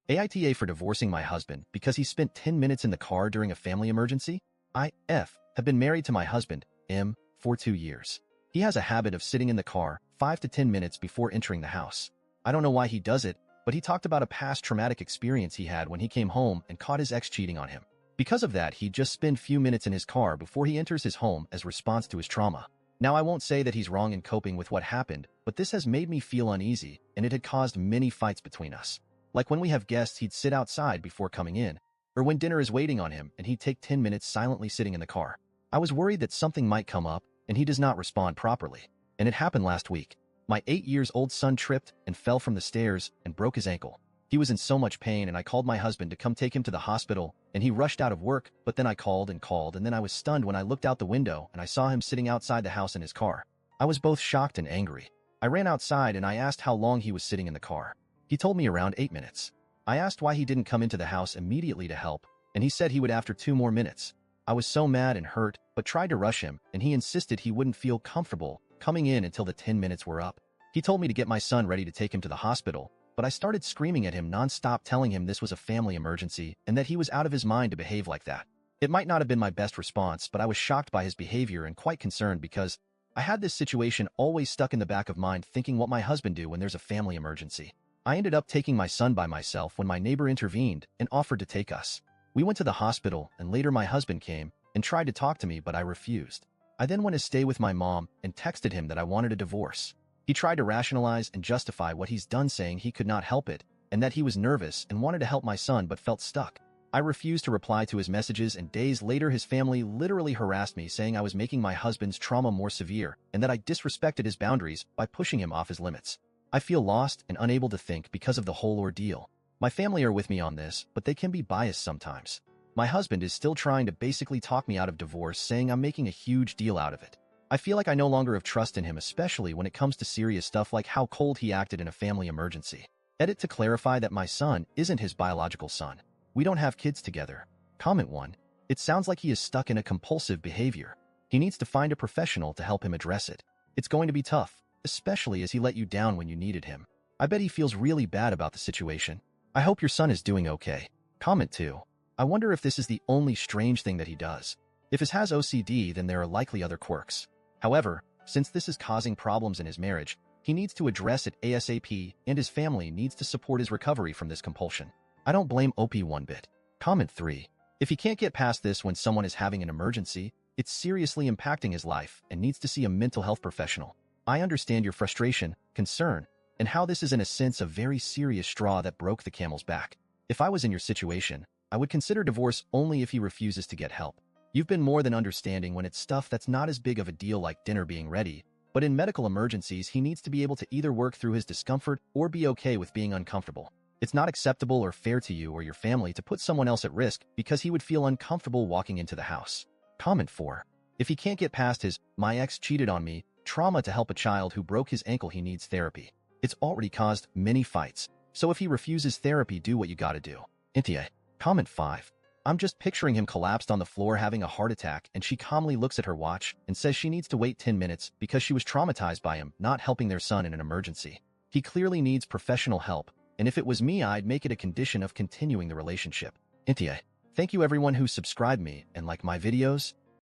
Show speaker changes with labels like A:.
A: AITA for divorcing my husband because he spent 10 minutes in the car during a family emergency. I.F. have been married to my husband, M, for 2 years. He has a habit of sitting in the car 5 to 10 minutes before entering the house. I don't know why he does it, but he talked about a past traumatic experience he had when he came home and caught his ex cheating on him. Because of that, he'd just spend few minutes in his car before he enters his home as response to his trauma. Now, I won't say that he's wrong in coping with what happened, but this has made me feel uneasy, and it had caused many fights between us. Like when we have guests, he'd sit outside before coming in, or when dinner is waiting on him and he'd take 10 minutes silently sitting in the car. I was worried that something might come up and he does not respond properly. And it happened last week. My 8-year-old son tripped and fell from the stairs and broke his ankle. He was in so much pain and I called my husband to come take him to the hospital, and he rushed out of work, but then I called and then I was stunned when I looked out the window and I saw him sitting outside the house in his car. I was both shocked and angry. I ran outside and I asked how long he was sitting in the car. He told me around 8 minutes. I asked why he didn't come into the house immediately to help, and he said he would after 2 more minutes. I was so mad and hurt, but tried to rush him, and he insisted he wouldn't feel comfortable coming in until the 10 minutes were up. He told me to get my son ready to take him to the hospital, but I started screaming at him nonstop, telling him this was a family emergency and that he was out of his mind to behave like that. It might not have been my best response, but I was shocked by his behavior and quite concerned because I had this situation always stuck in the back of mind, thinking what my husband do when there's a family emergency. I ended up taking my son by myself when my neighbor intervened and offered to take us. We went to the hospital, and later my husband came and tried to talk to me, but I refused. I then went to stay with my mom and texted him that I wanted a divorce. He tried to rationalize and justify what he's done, saying he could not help it and that he was nervous and wanted to help my son but felt stuck. I refused to reply to his messages, and days later his family literally harassed me, saying I was making my husband's trauma more severe and that I disrespected his boundaries by pushing him off his limits. I feel lost and unable to think because of the whole ordeal. My family are with me on this, but they can be biased sometimes. My husband is still trying to basically talk me out of divorce, saying I'm making a huge deal out of it. I feel like I no longer have trust in him, especially when it comes to serious stuff like how cold he acted in a family emergency. Edit to clarify that my son isn't his biological son. We don't have kids together. Comment 1. It sounds like he is stuck in a compulsive behavior. He needs to find a professional to help him address it. It's going to be tough, especially as he let you down when you needed him. I bet he feels really bad about the situation. I hope your son is doing okay. Comment 2. I wonder if this is the only strange thing that he does. If he has OCD, then there are likely other quirks. However, since this is causing problems in his marriage, he needs to address it ASAP, and his family needs to support his recovery from this compulsion. I don't blame OP one bit. Comment 3. If he can't get past this when someone is having an emergency, it's seriously impacting his life and needs to see a mental health professional. I understand your frustration, concern, and how this is in a sense a very serious straw that broke the camel's back. If I was in your situation, I would consider divorce only if he refuses to get help. You've been more than understanding when it's stuff that's not as big of a deal like dinner being ready, but in medical emergencies he needs to be able to either work through his discomfort or be okay with being uncomfortable. It's not acceptable or fair to you or your family to put someone else at risk because he would feel uncomfortable walking into the house. Comment 4. If he can't get past his "my ex cheated on me" trauma to help a child who broke his ankle, he needs therapy. It's already caused many fights, so if he refuses therapy, do what you gotta do. Intia. Comment 5. I'm just picturing him collapsed on the floor having a heart attack, and she calmly looks at her watch and says she needs to wait 10 minutes because she was traumatized by him not helping their son in an emergency. He clearly needs professional help, and if it was me, I'd make it a condition of continuing the relationship. Intia. Thank you everyone who subscribed me and like my videos.